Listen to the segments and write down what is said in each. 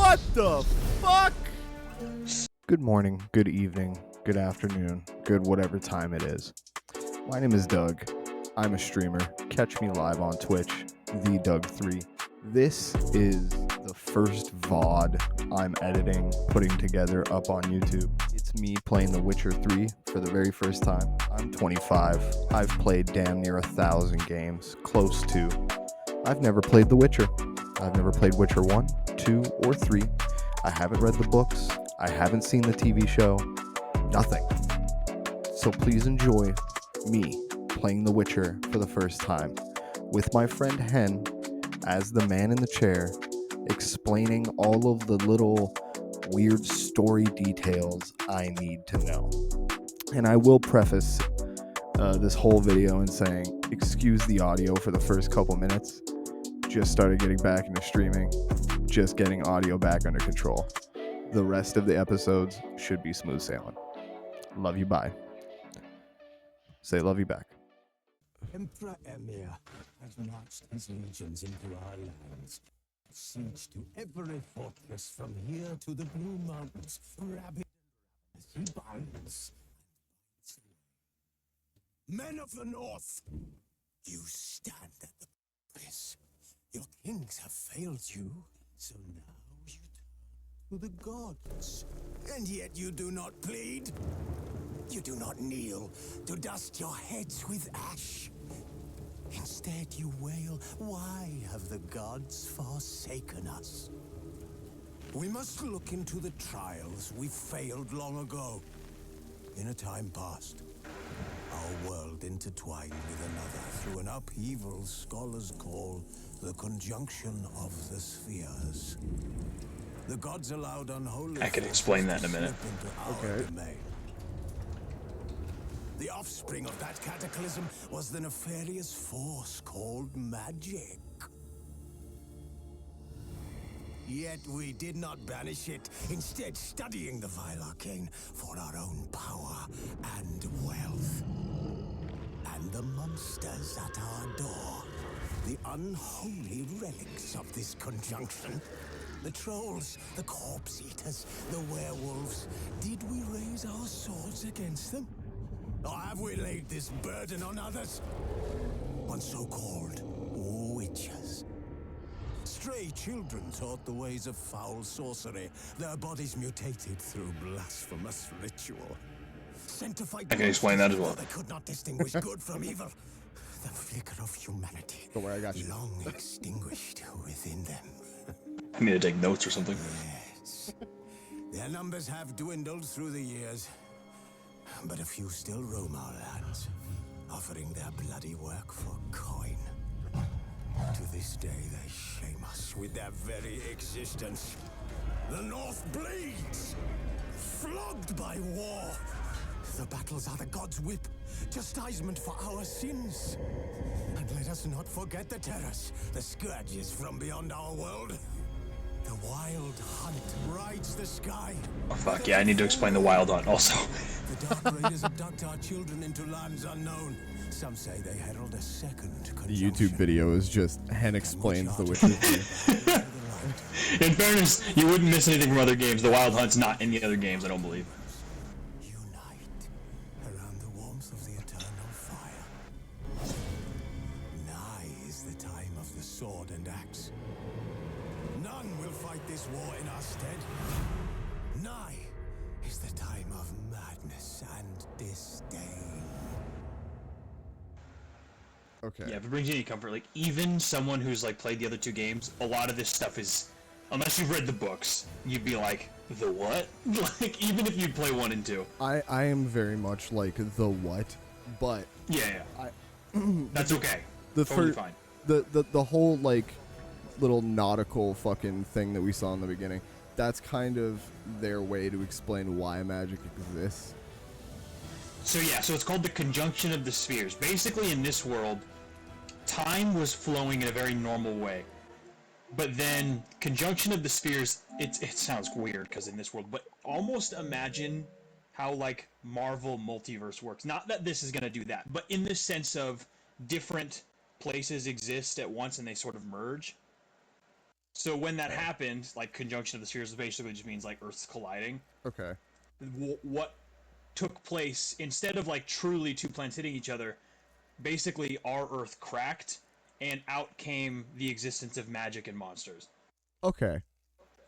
What the fuck? Good morning, good evening, good afternoon, good whatever time it is. My name is Doug. I'm a streamer. Catch me live on Twitch, the Doug3. This is the first VOD I'm editing, putting together up on YouTube. It's me playing The Witcher 3 for the very first time. I'm 25. I've played damn near 1,000 games, close to. I've never played The Witcher. I've never played Witcher 1, 2, or 3. I haven't read the books. I haven't seen the TV show. Nothing. So please enjoy me playing The Witcher for the first time with my friend Hen as the man in the chair, explaining all of the little weird story details I need to know. And I will preface this whole video in saying, excuse the audio for the first couple minutes. Just started getting back into streaming, just getting audio back under control. The rest of the episodes should be smooth sailing. Love you, bye. Say love you back. Emperor Emir has marched his legions into our lands. Siege to every fortress from here to the Blue Mountains. Rabid as he binds. Men of the North, you stand at the press. Your kings have failed you, so now you turn to the gods. And yet you do not plead. You do not kneel to dust your heads with ash. Instead you wail, why have the gods forsaken us? We must look into the trials we failed long ago. In a time past, our world intertwined with another through an upheaval scholars call the conjunction of the spheres. The gods allowed unholy I can explain that in a minute. Okay. Domain. The offspring of that cataclysm was the nefarious force called magic. Yet we did not banish it, instead studying the vile arcane for our own power and wealth. And the monsters at our door, the unholy relics of this conjunction. The trolls, the corpse eaters, the werewolves. Did we raise our swords against them? Or have we laid this burden on others? On so-called witches. Stray children taught the ways of foul sorcery, their bodies mutated through blasphemous ritual. Sent to fight I can explain that as well. They could not distinguish good from evil. The flicker of humanity, Don't worry, I got you. long extinguished within them. I need to take notes or something. Yes. Their numbers have dwindled through the years, but a few still roam our lands, offering their bloody work for coin. To this day, they shame us with their very existence. The North bleeds, flogged by war. The battles are the gods' whip, chastisement for our sins. And let us not forget the terrors, the scourges from beyond our world. The wild hunt rides the sky. Oh fuck yeah, I need to explain the Wild Hunt also. The Dark Raiders abduct our children into lands unknown. Some say they herald a second conjunction. The YouTube video is just Hen explains The Witcher 3. In fairness, you wouldn't miss anything from other games. The Wild Hunt's not in the other games, I don't believe. Unite around the warmth of the eternal fire. Nigh is the time of the sword and axe. None will fight this war in our stead. Nigh is the time of madness and disdain. Okay. Yeah, if it brings you any comfort, like, even someone who's, like, played the other two games, a lot of this stuff is, unless you've read the books, you'd be like, the what? Like, even if you play 1 and 2. I am very much like the what, but Yeah. That's okay. the Totally fir- fine. the whole like little nautical fucking thing that we saw in the beginning, that's kind of their way to explain why magic exists. So yeah, so it's called the conjunction of the spheres. Basically, in this world, time was flowing in a very normal way. But then, conjunction of the spheres, it sounds weird because in this world, but almost imagine how, like, Marvel multiverse works. Not that this is going to do that, but in the sense of different places exist at once and they sort of merge. So when that happened, like conjunction of the spheres basically just means like Earths colliding. Okay. What took place instead of like truly two planets hitting each other, basically our Earth cracked, and out came the existence of magic and monsters. Okay.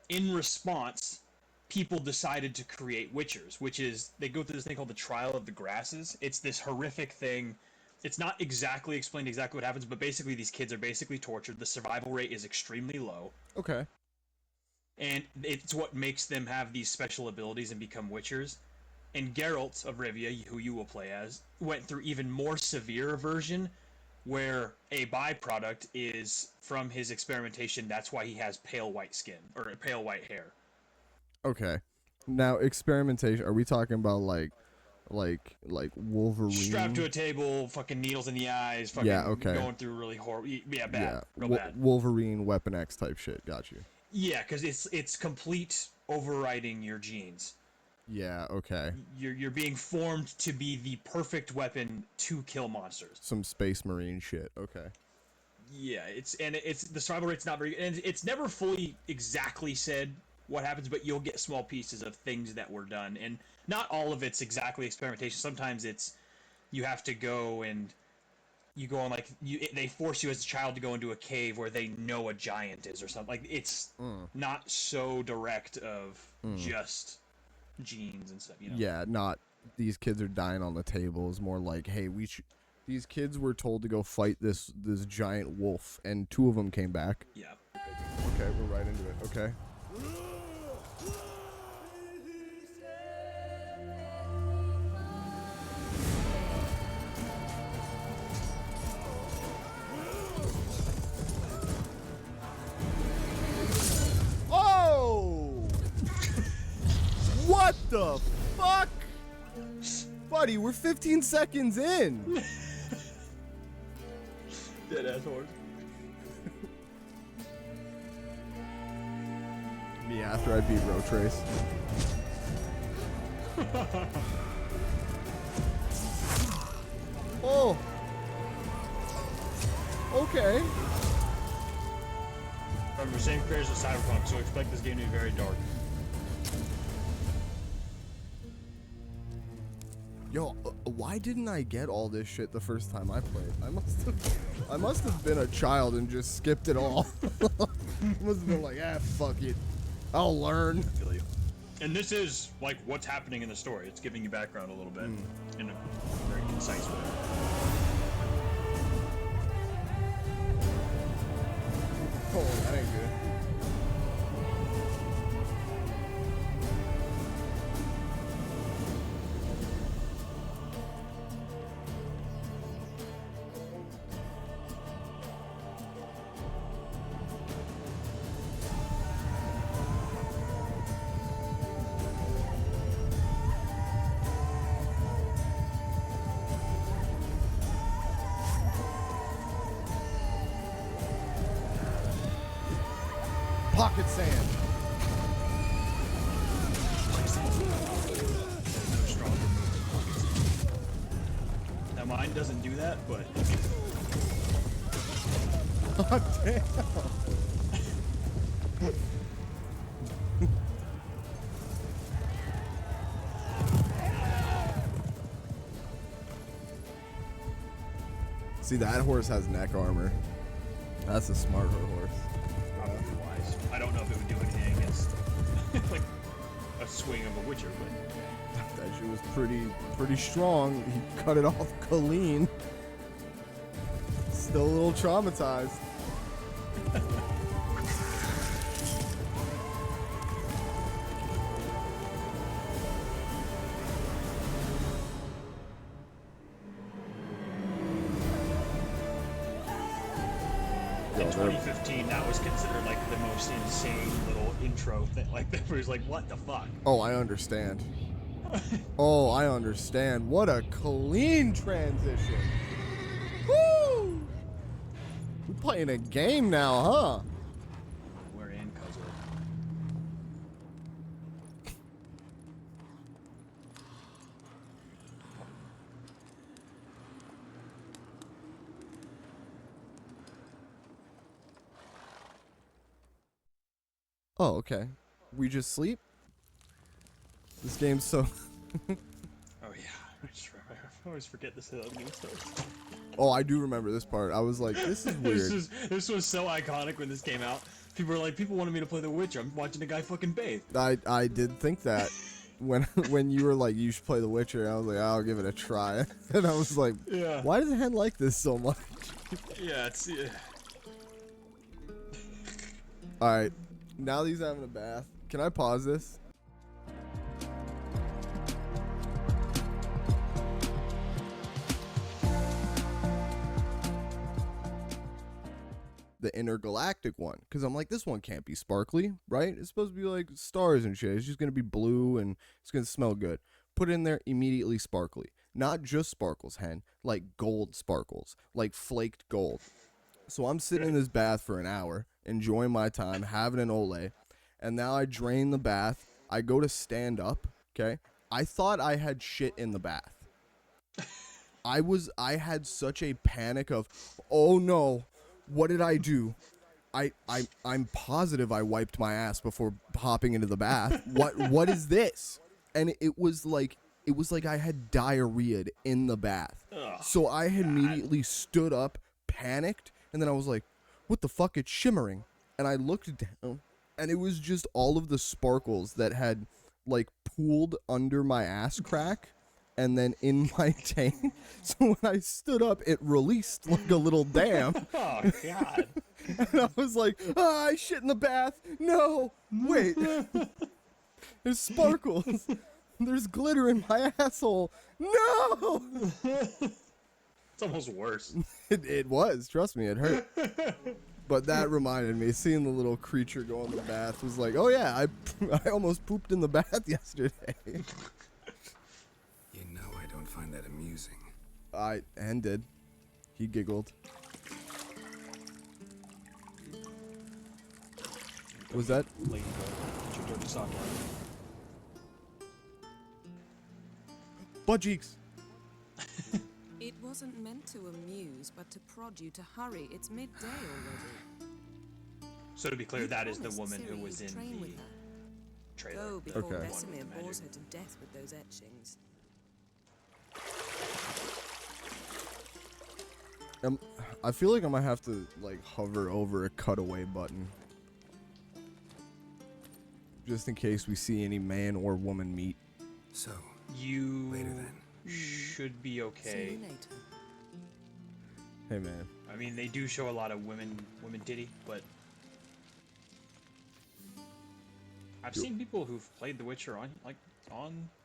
In response, people decided to create witchers, which is they go through this thing called the trial of the grasses. It's this horrific thing. It's not exactly explained exactly what happens, but basically these kids are basically tortured. The survival rate is extremely low, Okay. and it's what makes them have these special abilities and become witchers. And Geralt of Rivia, who you will play as, went through even more severe version where a byproduct is from his experimentation. That's why he has pale white skin or pale white hair. Okay. Now experimentation. Are we talking about like Wolverine? Strapped to a table, fucking needles in the eyes, fucking Yeah, okay. going through really horrible, yeah, bad, Yeah. real bad. Wolverine, Weapon X type shit. Got you. Yeah, because it's complete overriding your genes. Yeah. Okay. You're being formed to be the perfect weapon to kill monsters. Some Space Marine shit. Okay. Yeah, it's the survival rate's not very good, and it's never fully exactly said what happens, but you'll get small pieces of things that were done, and not all of it's exactly experimentation. Sometimes it's you have to go and you go on they force you as a child to go into a cave where they know a giant is or something. Like it's not so direct of just genes and stuff. Yeah. Not these kids are dying on the table. It's more like, hey, these kids were told to go fight this giant wolf, and 2 of them came back. Yeah. Okay, we're right into it. Okay. Oh! What the fuck? Buddy, we're 15 seconds in. Dead ass horse. Me after I beat Road Trace. Oh. Okay. Remember, same creators as Cyberpunk, so expect this game to be very dark. Yo, why didn't I get all this shit the first time I played? I must have been a child and just skipped it all. Must have been like, fuck it. I'll learn. I feel you. And this is like what's happening in the story. It's giving you background a little bit in a very concise way. Oh, that ain't good. Pocket sand. Now mine doesn't do that, but God damn. See, that horse has neck armor. That's a smarter horse. probably wise. I don't know if it would do anything against like a swing of a Witcher, but That shit was pretty strong. He cut it off clean. Still a little traumatized. in 2015 that was considered like the most insane little intro thing. Like it was like, what the fuck? Oh, I understand. Oh, I understand. What a clean transition. Woo! We're playing a game now, huh? We're in, cousin. Oh, okay. We just sleep? This game's so... Oh yeah, I always forget this is how the game starts. Oh, I do remember this part. I was like, this is weird. This was so iconic when this came out. People were like, people wanted me to play The Witcher. I'm watching a guy fucking bathe. I did think that when you were like, you should play The Witcher. I was like, I'll give it a try. And I was like, Yeah. why does Hen like this so much? Yeah, it's... Yeah. Alright, now that he's having a bath, can I pause this? The intergalactic one, because I'm like, this one can't be sparkly, right? It's supposed to be like stars and shit. It's just gonna be blue and it's gonna smell good. Put it in there, immediately sparkly. Not just sparkles, Hen, like gold sparkles, like flaked gold. So I'm sitting in this bath for an hour, enjoying my time, having an Olay, and now I drain the bath. I go to stand up, okay? I thought I had shit in the bath. I had such a panic of, oh no, what did I do? I'm positive I wiped my ass before hopping into the bath. What is this? And it was like I had diarrheaed in the bath. Ugh, So I had immediately stood up, panicked, and then I was like, what the fuck? It's shimmering. And I looked down, and it was just all of the sparkles that had like pooled under my ass crack and then in my tank. So when I stood up, it released like a little dam. Oh, God. And I was like, I shit in the bath. No, wait. There's sparkles. There's glitter in my asshole. No! It's almost worse. It was. Trust me, it hurt. But that reminded me, seeing the little creature go in the bath was like, oh yeah, I almost pooped in the bath yesterday. You know I don't find that amusing. And did. He giggled. Was that? Ladybug, get your dirty sock out. Butt cheeks. It wasn't meant to amuse, but to prod you to hurry. It's midday already. So to be clear, You that is the promised woman who Ciri was you'd in train with the her. trailer. Go before Okay. Vesemir bores her to death with those etchings. I feel like I might have to like hover over a cutaway button. Just in case we see any man or woman meet. So, You later then. should be See okay. you later. Hey man. I mean, they do show a lot of women titty, but I've seen people who've played The Witcher on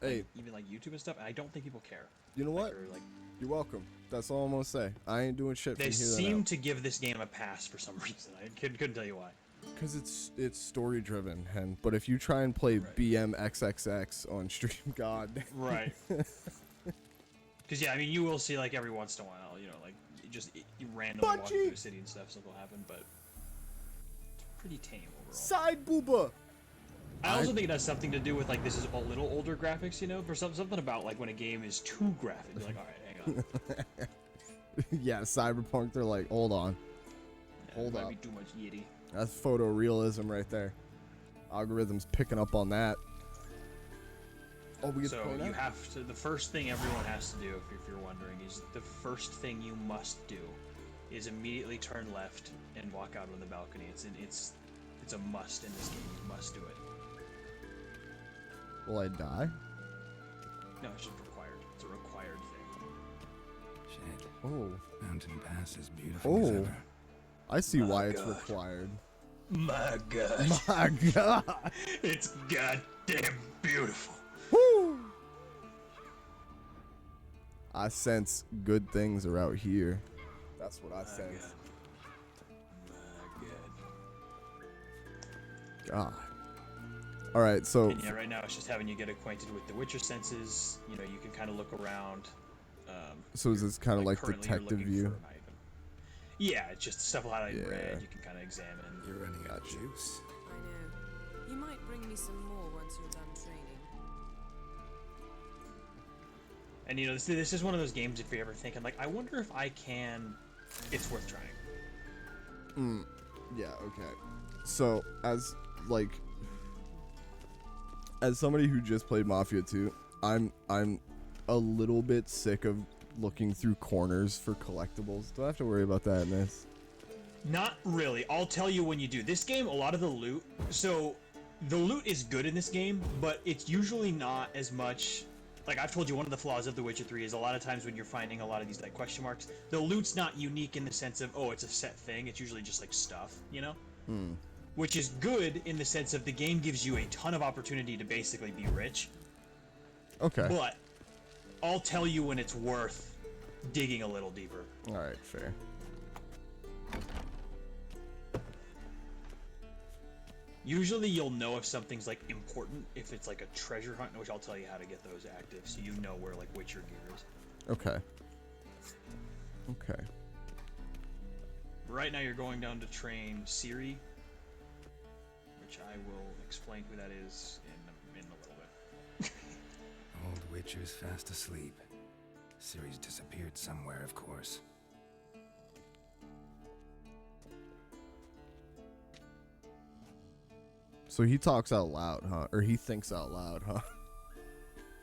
Hey. even like YouTube and stuff, and I don't think people care. You know what? Or, like, You're welcome. That's all I'm gonna say. I ain't doing shit they from here seem to give this game a pass for some reason. I couldn't tell you why. because it's story driven, and but if you try and play Right. BMXXX on stream, god. Right. Because yeah, I mean, you will see like every once in a while, you know, like you randomly walk through a city and stuff will happen, but it's pretty tame overall. Side booba. I also think it has something to do with like this is a little older graphics, you know, for something about like when a game is too graphic. You're like, all right, hang on. Yeah, Cyberpunk. They're like, hold on, Yeah, Hold might up. be too much yitty. that's photorealism right there. Algorithms picking up on that. Oh, we get to So play you now? have to. The first thing everyone has to do, if you're wondering, is the first thing you must do is immediately turn left and walk out on the balcony. It's a must in this game. You must do it. Will I die? No, it's just required. It's a required thing. Shit. Oh, Mountain Pass is beautiful as Oh. ever. I see My why it's God. required. My God, My God. it's goddamn beautiful. Woo! I sense good things are out here. That's what I sense. My God. God. All right, so And yeah, right now it's just having you get acquainted with the Witcher senses. You know, you can kind of look around. so is this kind of like currently you're detective looking view? for an item. Yeah, it's just stuff highlighted in Yeah. red. You can kind of examine. You're running out of Gotcha. juice. I know. You might bring me some more once you're done training. And you know, this is one of those games. If you're ever thinking like, I wonder if I can, it's worth trying. Yeah, okay. So as like, as somebody who just played Mafia 2, I'm a little bit sick of looking through corners for collectibles. Do I have to worry about that in this? Not really. I'll tell you when you do. This game, a lot of the loot... So, the loot is good in this game, but it's usually not as much... Like, I've told you, one of the flaws of The Witcher 3 is a lot of times when you're finding a lot of these, like, question marks, the loot's not unique in the sense of, oh, it's a set thing. It's usually just, like, stuff, you know? Which is good in the sense of the game gives you a ton of opportunity to basically be rich. Okay. But, I'll tell you when it's worth digging a little deeper. Alright, fair. Usually you'll know if something's like important if it's like a treasure hunt, which I'll tell you how to get those active so you know where like Witcher gear is. Okay. Okay. Right now you're going down to train Ciri, which I will explain who that is in a little bit. Old Witcher's fast asleep. Ciri's disappeared somewhere, of course. So he talks out loud, huh? Or he thinks out loud, huh?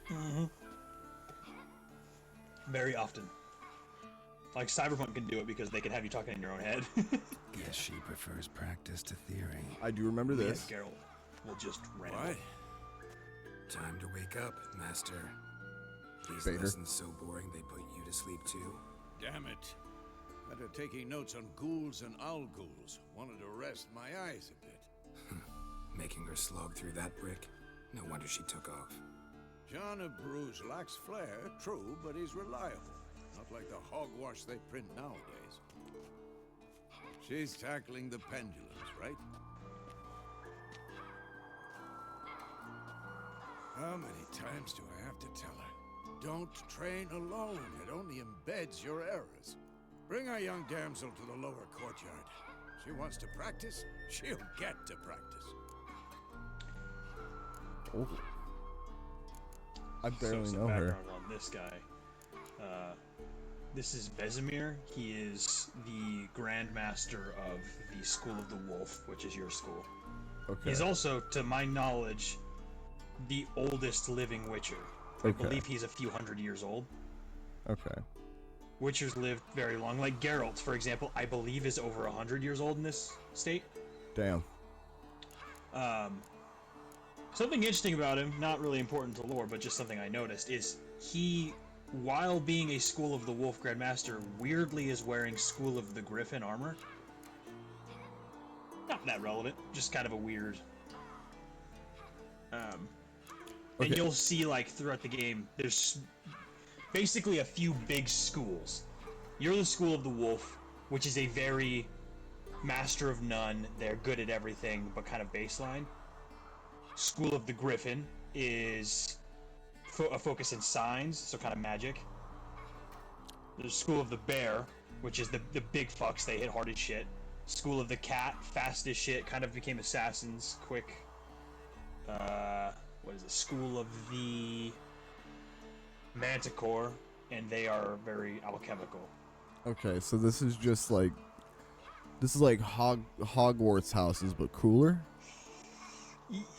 Mm-hmm. Very often. Like, Cyberpunk can do it because they can have you talking in your own head. Guess she prefers practice to theory. I do remember this. Yes, Geralt will just ramble. What? Time to wake up, Master. These Vader. lessons so boring they put you to sleep too. Damn it. After taking notes on ghouls and owl ghouls, wanted to rest my eyes a bit. Making her slog through that brick? No wonder she took off. John of Bruges lacks flair, true, but he's reliable. Not like the hogwash they print nowadays. She's tackling the pendulums, right? How many times do I have to tell her? Don't train alone. It only embeds your errors. Bring our young damsel to the lower courtyard. She wants to practice, she'll get to practice. Oh. I barely some know her. background on this guy. This is Vesemir. He is the Grand Master of the School of the Wolf, which is your school. Okay. He's also, to my knowledge, the oldest living Witcher. I Okay. believe he's a few hundred years old. Okay. Witchers lived very long. Like Geralt, for example, I believe is over 100 years old in this state. Damn. Something interesting about him, not really important to lore, but just something I noticed, is he, while being a School of the Wolf Grandmaster, weirdly is wearing School of the Griffin armor. Not that relevant, just kind of a weird... And Okay. you'll see, like, throughout the game, there's basically a few big schools. You're the School of the Wolf, which is a very master of none, they're good at everything, but kind of baseline. School of the Griffin is a focus in signs, so kind of magic. There's School of the Bear, which is the big fucks, they hit hard as shit. School of the Cat, fast as shit, kind of became assassins, quick. What is it? School of the Manticore, and they are very alchemical. Okay, so this is just like... This is like Hogwarts houses, but cooler?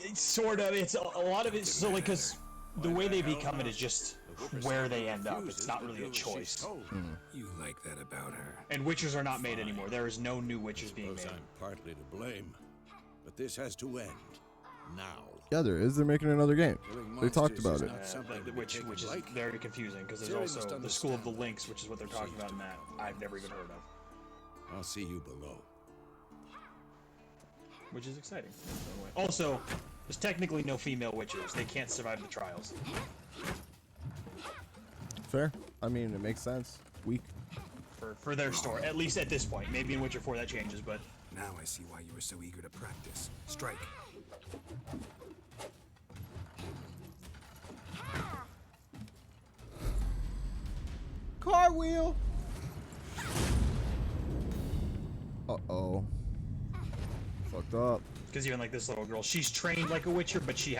It's sort of. It's a lot of it. So like, because the way they become it is just where they end up. It's not really a choice. You like that about her. And Witchers are not made anymore. There is no new Witchers being Suppose made. I'm partly to blame, but this has to end now. Yeah, there is. They're making another game. Killing They talked monsters about is it. not something to be Which taken is lightly. very confusing because there's Ciri also must the School of the understand Lynx, which is what they're talking about in that I've never even heard of, I'll see you below. which is exciting. Also, there's technically no female Witchers. They can't survive the trials. Fair. I mean, it makes sense. Weak. For their story, at least at this point. Maybe in Witcher 4 that changes, but Now I see why you were so eager to practice. Strike. Cartwheel! Uh-oh. Fucked up. because even like this little girl, she's trained like a Witcher, but she's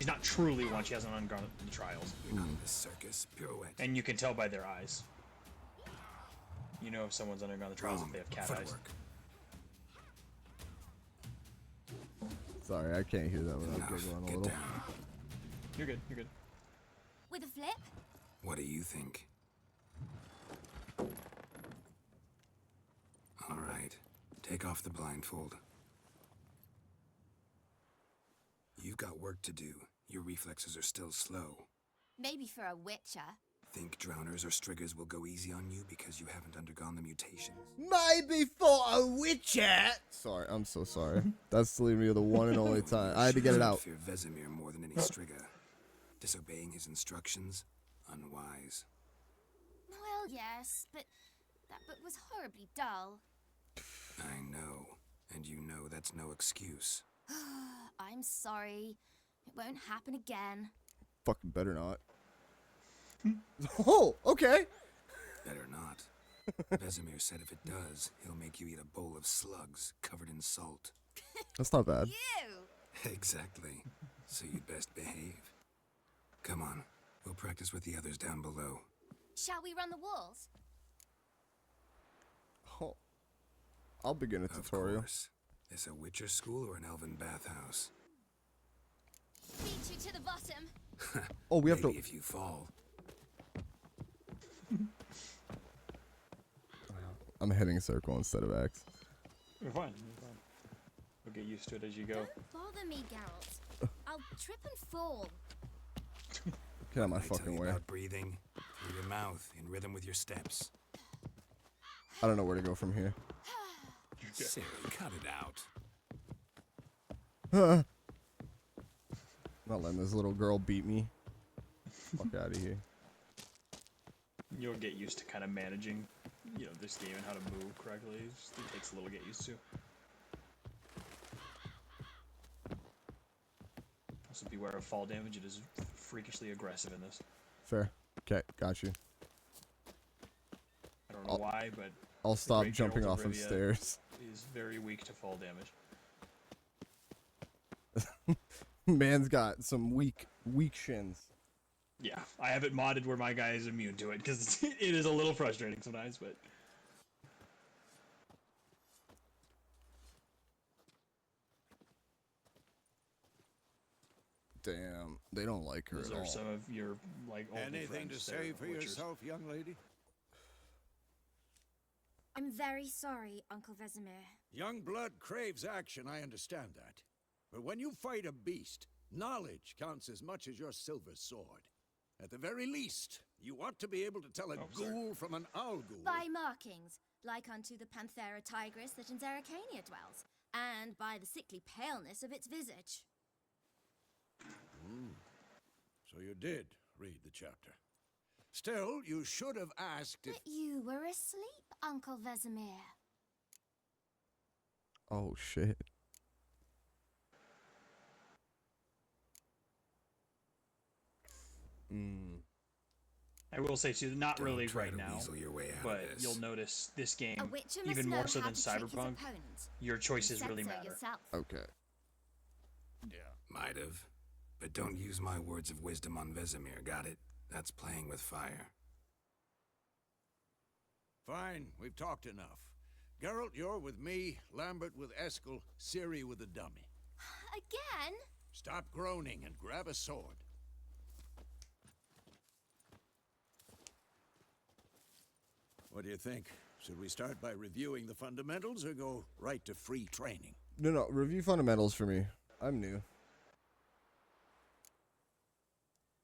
not truly one. She hasn't undergone the trials. You're not in the circus, pirouette. And you can tell by their eyes. You know if someone's undergone the trials if they have cat eyes. Footwork. Sorry, I can't hear that without Enough. giggling a Get little. down. You're good. You're good. With a flip? What do you think? All right. Take off the blindfold. You've got work to do. Your reflexes are still slow. Maybe for a witcher. Think drowners or striggers will go easy on you because you haven't undergone the mutations? Maybe for a witcher. Sorry, I'm so sorry. That's literally the one and only time. I had to get it out. Fear Vesemir more than any strigger. Disobeying his instructions, unwise. Well, yes, but that book was horribly dull. I know, and you know that's no excuse. I'm sorry. It won't happen again. Fucking better not. Oh, okay. Better not. Vesemir said if it does, he'll make you eat a bowl of slugs covered in salt. That's not bad. Ew! Exactly. So you'd best behave. Come on, we'll practice with the others down below. Shall we run the walls? Oh. I'll begin a Of tutorial. course. Is a Witcher school or an elven bathhouse? Beat you to the bottom. Oh, we have Maybe to. if you fall. I'm hitting circle instead of X. You're fine. You're fine. You'll get used to it as you go. Don't bother me, Geralt. I'll trip and fall. Get out of my I tell fucking you way. about breathing through your mouth in rhythm with your steps. I don't know where to go from here. Siri, cut it out. Not letting this little girl beat me. Fuck out of here. You'll get used to kind of managing, you know, this game and how to move correctly. It takes a little to get used to. Also, beware of fall damage. It is freakishly aggressive in this. Fair. Okay, got you. I don't know why, but I'll stop great jumping Geralt off of Rivia stairs. is very weak to fall damage. Man's got some weak shins. Yeah, I have it modded where my guy is immune to it because it is a little frustrating sometimes, but Damn, they don't like her those at are all. some of your like older Anything to friends that are say for Witchers. yourself, young lady? I'm very sorry, Uncle Vesemir. Young blood craves action, I understand that. But when you fight a beast, knowledge counts as much as your silver sword. At the very least, you ought to be able to tell a ghoul from an owl ghoul. By markings, like unto the Panthera tigris that in Zerrikania dwells, and by the sickly paleness of its visage. So you did read the chapter. Still, you should have asked if... But you were asleep, Uncle Vesemir. Oh shit. I will say too, not Don't really try right to now, weasel your way out but of this. you'll notice this game, A witcher must even know more so how than to trick his Cyberpunk, opponent. your choices You really said so matter. yourself. Okay. Yeah. Might have. But don't use my words of wisdom on Vesemir, got it? That's playing with fire. Fine, we've talked enough. Geralt, you're with me, Lambert with Eskel, Ciri with the dummy. Again? Stop groaning and grab a sword. What do you think? Should we start by reviewing the fundamentals or go right to free training? No, review fundamentals for me. I'm new.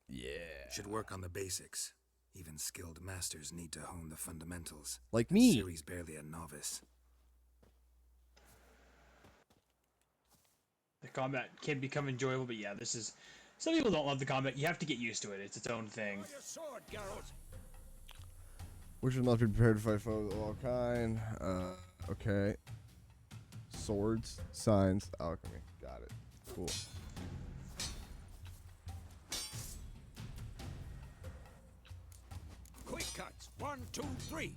Yeah. Should work on the basics. Even skilled masters need to hone the fundamentals. Like me. Ciri's barely a novice. The combat can become enjoyable, but yeah, this is... Some people don't love the combat. You have to get used to it. It's its own thing. Draw your sword, Geralt! Witches must be prepared to fight foes of all kind. Okay. Swords, signs, alchemy. Got it. Cool. Quick cuts! 1, 2, 3!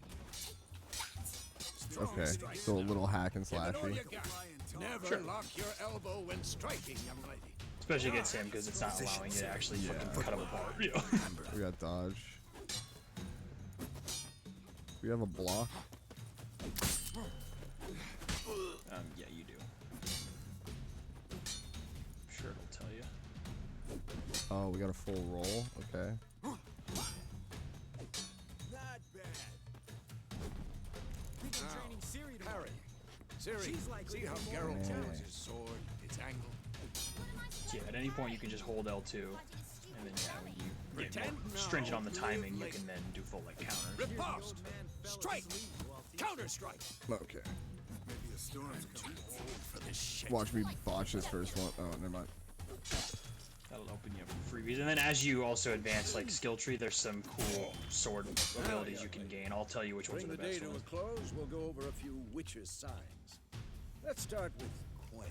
Strong Okay. strike. So a little hack and Give it all slashy. you got. Never Sure. lock your elbow when striking, young lady. Especially against him, because it's not allowing you to actually fucking cut him apart. You know? We got dodge. We have a block. Yeah, you do. Oh, we got a full roll. Okay. Not bad. Think I'm training Siri tomorrow. Harry. Siri, She's likely see to how be more Geralt intelligent. holds his sword, its angle? So yeah, at any point you can just hold L2, and then yeah, when you get Pretend more now stringent on the to timing, live you late. can then do full like counter. Riposte! Strike! Counter-strike! Okay. Maybe a storm's coming. For this shit. Watch me botch this first one. Oh, never mind. That'll open you up for freebies, and then as you also advance like skill tree, there's some cool sword abilities you can gain. I'll tell you which ones Bring are the the day best to a ones. close, we'll go over a few witches' signs. Let's start with Quen.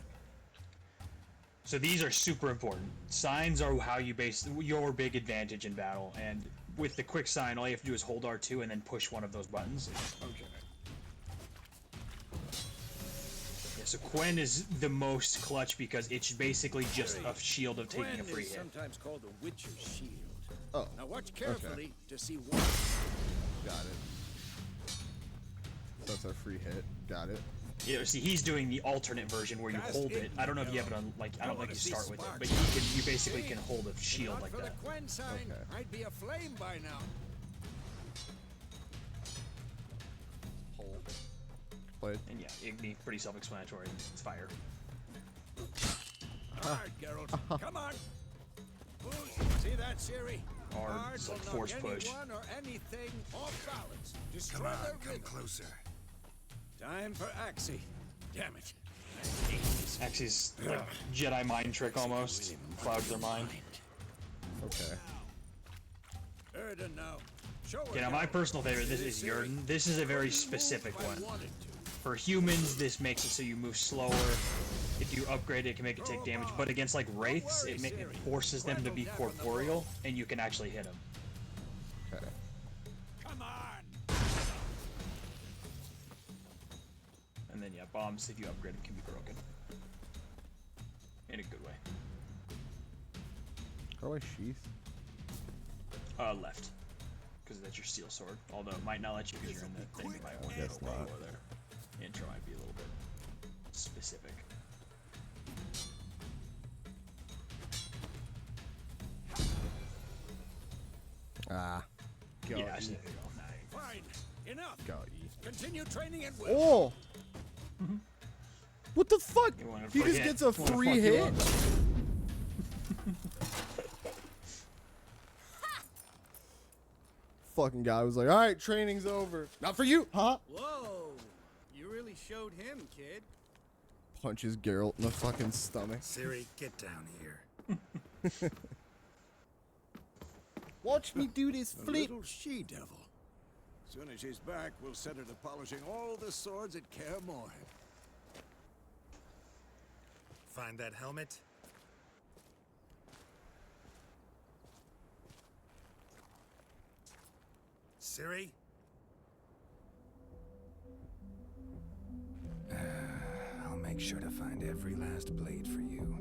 So these are super important. Signs are how you base your big advantage in battle, and with the quick sign, all you have to do is hold R2 and then push one of those buttons. Okay. Yeah, so Quen is the most clutch because it's basically just a shield of taking a Quen free is hit. sometimes called the Witcher's Shield. Oh, Now watch carefully to see what. got it. So that's a free hit. Got it. Yeah, see, he's doing the alternate version where you hold it. I don't know if you have it on, like, I don't think you start with it, but you basically can hold a shield Not like for that. the Quen sign, Okay. I'd be aflame by now. Hold. Played. And yeah, Igni, pretty self-explanatory. It's fire. Hard, Geralt. Come on. See that, Siri? Hard, it's will like knock force push. anyone or anything off balance. Come Destroy on, their come rhythm. closer. Time for Axie. Damn it. I hate this. Axie's like Jedi mind trick almost. Clouds their mind. Okay. Erden now. Show her, Okay, now my Geralt. personal favorite, this is Siri, Jurden. This is a very couldn't specific move if I one. wanted to. For humans, this makes it so you move slower. If you upgrade it, it can make it take damage. But against like wraiths, it forces them to be corporeal, and you can actually hit them. Okay. Come on. And then yeah, bombs, if you upgrade them, can be broken. In a good way. How do I sheath? Left. Because that's your steel sword. Although it might not let you because you're in the thing. You might want to Guess go not. over there. Intro might be a little bit specific. Ah. Got Yeah, E. actually, there you go. Fine. Enough. Got E. Continue training and will. Oh! What the fuck? You want a He free just hit? gets a Want to free fuck you hit? up? Fucking guy was like, alright, training's over. Not for you, huh? Whoa! You really showed him, kid. Punches Geralt in the fucking stomach. Siri, get down here. Watch me do this A flip. little she-devil. Soon as she's back, we'll set her to polishing all the swords at Kaer Morhen. Find that helmet? Siri? I'll make sure to find every last blade for you.